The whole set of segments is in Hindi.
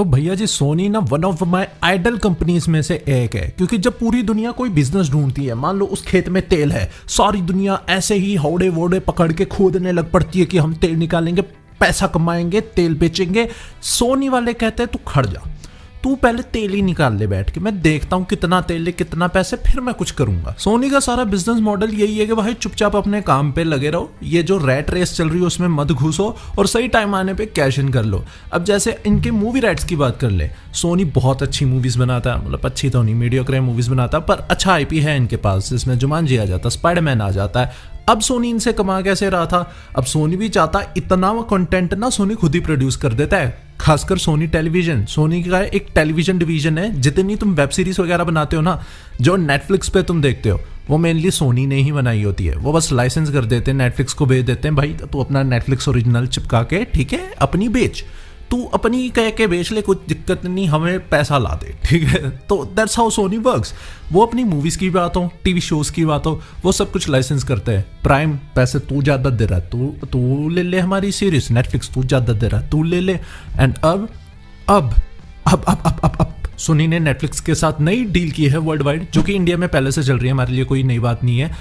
भैया जी सोनी ना one of my idol companies में से एक है, क्योंकि जब पूरी दुनिया कोई बिजनेस ढूंढती है, मान लो उस खेत में तेल है, सारी दुनिया ऐसे ही हौड़े वोड़े पकड़ के खोदने लग पड़ती है कि हम तेल निकालेंगे, पैसा कमाएंगे, तेल बेचेंगे। सोनी वाले कहते हैं तू खड़ जा, तू पहले तेल ही निकाल ले बैठ के, मैं देखता हूँ कितना तेल है कितना पैसे, फिर मैं कुछ करूंगा। सोनी का सारा बिजनेस मॉडल यही है कि भाई चुपचाप अपने काम पे लगे रहो, ये जो रैट रेस चल रही है उसमें मत घुसो और सही टाइम आने पे कैश इन कर लो। अब जैसे इनके मूवी राइट्स की बात कर ले, सोनी बहुत अच्छी मूवीज बनाता है, मतलब अच्छी तो नहीं, मीडियोक्रे मूवीज बनाता है, पर अच्छा आईपी है इनके पास, जिसमें जुमानजी आ जाता है, स्पाइडरमैन आ जाता है। अब सोनी इनसे कमा कैसे रहा था, अब सोनी भी चाहता है इतना कंटेंट ना सोनी खुद ही प्रोड्यूस कर देता है, खासकर सोनी टेलीविजन। सोनी का एक टेलीविजन डिवीजन है, जितनी तुम वेब सीरीज वगैरह बनाते हो ना, जो नेटफ्लिक्स पे तुम देखते हो, वो मेनली सोनी ने ही बनाई होती है। वो बस लाइसेंस कर देते हैं, नेटफ्लिक्स को भेज देते हैं, भाई तू अपना नेटफ्लिक्स ओरिजिनल चिपका के, ठीक है, अपनी बेच, तू अपनी कह के बेच ले, कुछ दिक्कत नहीं, हमें पैसा ला दे, ठीक है। तो दैट्स हाउ सोनी वर्क्स। वो अपनी मूवीज की बात हो, टीवी शोज की बात हो, वो सब कुछ लाइसेंस करते हैं। प्राइम पैसे तू ज्यादा दे रहा है, तू ले ले हमारी सीरीज, नेटफ्लिक्स तू ज्यादा दे रहा है, तू ले ले। एंड अब सोनी ने नेटफ्लिक्स के साथ नई डील की है वर्ल्ड वाइड, जो कि इंडिया में पहले से चल रही है, हमारे लिए कोई नई बात नहीं है।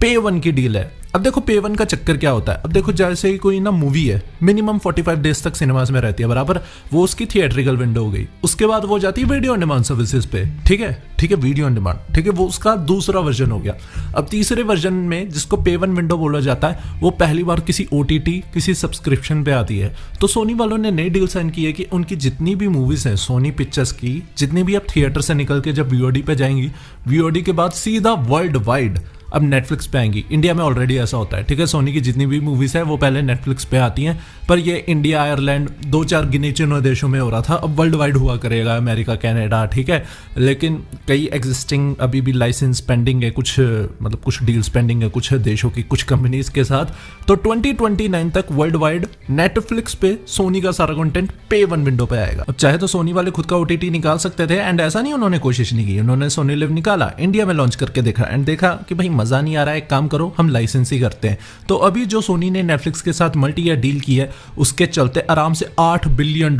पे वन की डील है। अब देखो पे वन का चक्कर क्या होता है, अब देखो जैसे ही कोई ना मूवी है, मिनिमम 45 डेज तक सिनेमाज में रहती है, बराबर, वो उसकी थिएट्रिकल विंडो हो गई, उसके बाद वो जाती है वीडियो ऑन डिमांड सर्विसेज पे, ठीक है, वीडियो ऑन डिमांड, ठीक है, वो उसका दूसरा वर्जन हो गया। अब तीसरे वर्जन में, जिसको पे वन विंडो बोला जाता है, वो पहली बार किसी OTT किसी सब्सक्रिप्शन पे आती है। तो सोनी वालों ने नई डील साइन की है कि उनकी जितनी भी मूवीज हैं सोनी पिक्चर्स की, जितनी भी अब थिएटर से निकल के जब VOD पे जाएंगी, VOD के बाद सीधा वर्ल्ड वाइड अब नेटफ्लिक्स पे आएंगी। इंडिया में ऑलरेडी ऐसा होता है, ठीक है, सोनी की जितनी भी मूवीज है वो पहले नेटफ्लिक्स पे आती हैं, पर ये इंडिया, आयरलैंड, 2-4 गिने चुने देशों में हो रहा था, अब वर्ल्ड वाइड हुआ करेगा, अमेरिका, कनाडा, ठीक है। लेकिन कई एग्जिस्टिंग अभी भी लाइसेंस पेंडिंग है, कुछ मतलब कुछ डील्स पेंडिंग है कुछ देशों की, कुछ कंपनीज के साथ। तो 2029 तक वर्ल्ड वाइड नेटफ्लिक्स पे सोनी का सारा कंटेंट पे वन विंडो पे आएगा। अब चाहे तो सोनी वाले खुद का OTT निकाल सकते थे, एंड ऐसा नहीं उन्होंने कोशिश नहीं की, उन्होंने सोनी लिव निकाला, इंडिया में लॉन्च करके देखा, एंड देखा कि भाई मजा नहीं आ रहा है, एक काम करो हम लाइसेंस ही करते हैं। तो अभी जो सोनी ने नेटफ्लिक्स के साथ मल्टी ईयर डील की है, उसके चलते आराम से $8 बिलियन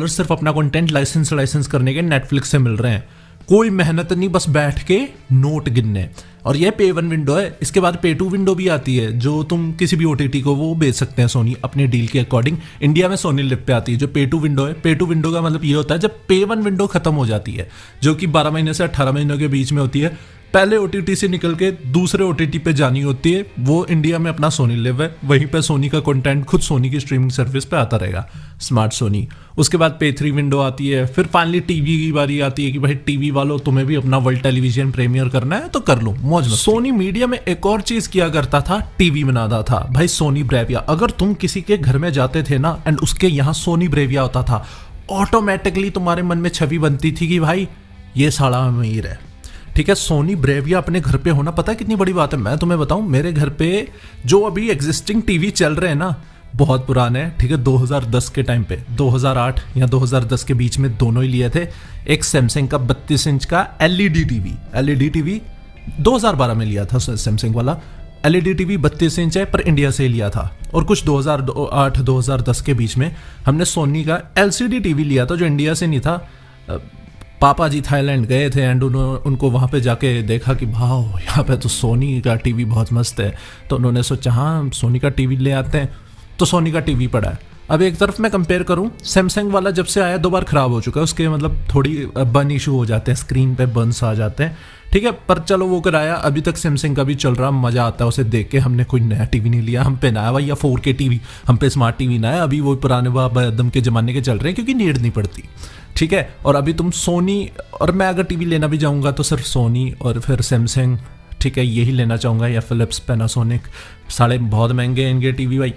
सिर्फ अपना कंटेंट लाइसेंस करने के नेटफ्लिक्स से मिल रहे हैं। कोई मेहनत नहीं, बस बैठ के नोट गिनने। और ये पे वन विंडो है, इसके बाद पे टू विंडो भी आती है, जो तुम किसी भी OTT को वो बेच सकते हैं सोनी अपने डील के अकॉर्डिंग। इंडिया में सोनी लिव पे आती है जो पे टू विंडो है। पे टू विंडो का मतलब ये होता है जब पे वन विंडो खत्म हो जाती है, जो कि 12 महीने से 18 महीनों के बीच में होती है, पहले OTT से निकल के दूसरे OTT पे जानी होती है, वो इंडिया में अपना सोनी लिव है, वहीं पे सोनी का कंटेंट खुद सोनी की स्ट्रीमिंग सर्विस पे आता रहेगा, स्मार्ट सोनी। उसके बाद पे 3 विंडो आती है, फिर फाइनली टीवी की बारी आती है कि भाई टीवी वालों तुम्हें भी अपना वर्ल्ड टेलीविजन प्रीमियर करना है तो कर लो, मौज मस्ती। सोनी मीडिया में एक और चीज किया करता था, टीवी बनाता था भाई, सोनी ब्रेविया। अगर तुम किसी के घर में जाते थे ना, एंड उसके यहाँ सोनी ब्रेविया होता था, ऑटोमेटिकली तुम्हारे मन में छवि बनती थी कि भाई ये साला अमीर है, ठीक है। सोनी ब्रेविया अपने घर पे होना पता है कितनी बड़ी बात है। मैं तुम्हें बताऊं, मेरे घर पे जो अभी एग्जिस्टिंग टीवी चल रहे हैं ना, बहुत पुराने हैं, ठीक है, 2010 के टाइम पे, 2008 या 2010 के बीच में दोनों ही लिए थे। एक सैमसंग का 32 इंच का LED टीवी 2012 में लिया था सैमसंग वाला। LED टीवी 32 इंच है, पर इंडिया से ही लिया था। और कुछ 2008-2010 के बीच में हमने सोनी का LCD टीवी लिया था, जो इंडिया से नहीं था। पापा जी थाईलैंड गए थे, एंड उनको वहाँ पे जाके देखा कि भाव यहाँ पे तो सोनी का टीवी बहुत मस्त है, तो उन्होंने सोचा हाँ सोनी का टीवी ले आते हैं, तो सोनी का टीवी पड़ा है। अब एक तरफ मैं कंपेयर करूं, सैमसंग वाला जब से आया 2 बार खराब हो चुका है, उसके मतलब थोड़ी बर्न इशू हो जाते हैं, स्क्रीन पे बर्न्स आ जाते हैं, ठीक है, पर चलो वो कराया, अभी तक सैमसंग का भी चल रहा, मजा आता है उसे देख के। हमने कोई नया टीवी नहीं लिया, हम पे नया भाई या 4K टीवी, हम पे स्मार्ट टीवी ना है, अभी वो पुराने बादम के जमाने के चल रहे हैं, क्योंकि नीड नहीं पड़ती, ठीक है। और अभी तुम सोनी, और मैं अगर टीवी लेना भी जाऊंगा तो सिर्फ सोनी और फिर सैमसंग, ठीक है, यही लेना चाहूँगा, या फिलिप्स, पैनासोनिक, सारे बहुत महंगे हैं इनके टीवी भाई।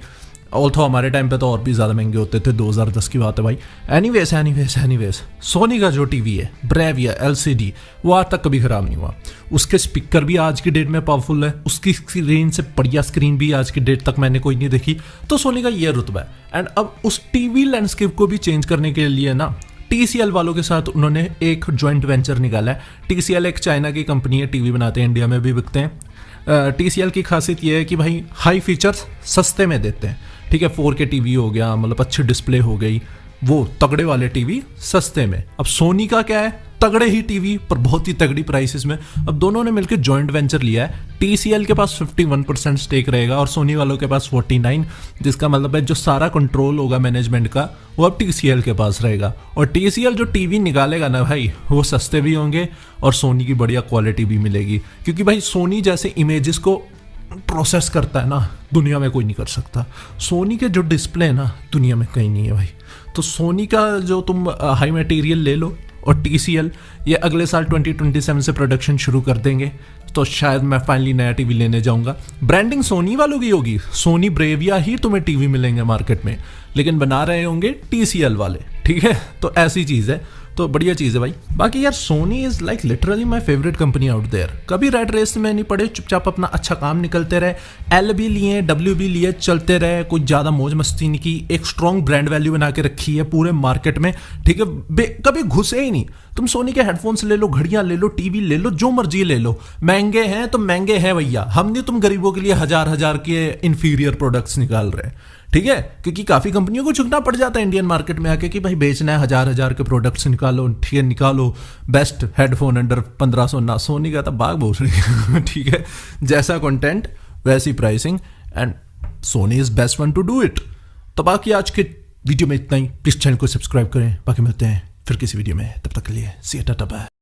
ऑल्थो हमारे टाइम पे तो और भी ज़्यादा महंगे होते थे, 2010 की बात है भाई। एनीवेज सोनी का जो टीवी है ब्रेविया LCD, वो आज तक कभी ख़राब नहीं हुआ। उसके स्पीकर भी आज की डेट में पावरफुल है, उसकी स्क्रीन से बढ़िया स्क्रीन भी आज की डेट तक मैंने कोई नहीं देखी। तो सोनी का ये रुतबा है। एंड अब उस टीवी लैंडस्केप को भी चेंज करने के लिए ना, TCL वालों के साथ उन्होंने एक जॉइंट वेंचर निकाला है। TCL एक चाइना की कंपनी है, टीवी बनाते हैं, इंडिया में भी बिकते हैं। TCL की खासियत ये है कि भाई हाई फीचर्स सस्ते में देते हैं, ठीक है। 4K टीवी हो गया, मतलब अच्छी डिस्प्ले हो गई, वो तगड़े वाले टीवी सस्ते में। अब सोनी का क्या है, तगड़े ही टीवी पर बहुत ही तगड़ी प्राइसेस में। अब दोनों ने मिलकर जॉइंट वेंचर लिया है। TCL के पास 51% स्टेक रहेगा और सोनी वालों के पास 49, जिसका मतलब है जो सारा कंट्रोल होगा मैनेजमेंट का वो अब TCL के पास रहेगा। और TCL जो टीवी निकालेगा ना भाई, वो सस्ते भी होंगे और सोनी की बढ़िया क्वालिटी भी मिलेगी, क्योंकि भाई सोनी जैसे इमेजेस को प्रोसेस करता है ना, दुनिया में कोई नहीं कर सकता। सोनी के जो डिस्प्ले है ना, दुनिया में कहीं नहीं है भाई। तो सोनी का जो तुम हाई मटेरियल ले लो, और TCL ये अगले साल 2027 से प्रोडक्शन शुरू कर देंगे, तो शायद मैं फाइनली नया टीवी लेने जाऊंगा। ब्रांडिंग सोनी वालों की होगी, सोनी ब्रेविया ही तुम्हें टीवी मिलेंगे मार्केट में, लेकिन बना रहे होंगे TCL वाले, ठीक है। तो ऐसी चीज़ है, तो बढ़िया चीज़ है भाई। बाकी यार Sony is like literally my favourite company out there. कभी रेड रेस में नहीं पड़े, चुपचाप अपना अच्छा काम निकलते रहे, L भी लिए, W भी लिए, चलते रहे, कुछ ज़्यादा मौज मस्ती नहीं की, एक स्ट्रॉन्ग ब्रांड वैल्यू बना के रखी है पूरे मार्केट में, ठीक है। कभी घुसे ही नहीं। तुम सोनी के हेडफोन्स ले लो, घड़ियाँ ले लो, टीवी ले लो, जो मर्जी ले लो, महंगे हैं तो महंगे हैं भैया। हम नहीं तुम गरीबों के लिए हजार के इन्फीरियर प्रोडक्ट्स निकाल रहे हैं, ठीक है। क्योंकि काफ़ी कंपनियों को झुकना पड़ जाता है इंडियन मार्केट में आके कि भाई बेचना है, हजार के प्रोडक्ट्स निकालो, ठीक है, निकालो बेस्ट हेडफोन अंडर 1500 ना। सोनी का तो बाग बोल रही है, ठीक है। जैसा कंटेंट वैसी pricing, and Soni is best one two do it. तो बाकी आज के वीडियो में इतना ही। प्लीज चैनल को सब्सक्राइब करें, बाकी मिलते हैं फिर किसी वीडियो में, तब तक के लिए सी यू, टाटा बाय।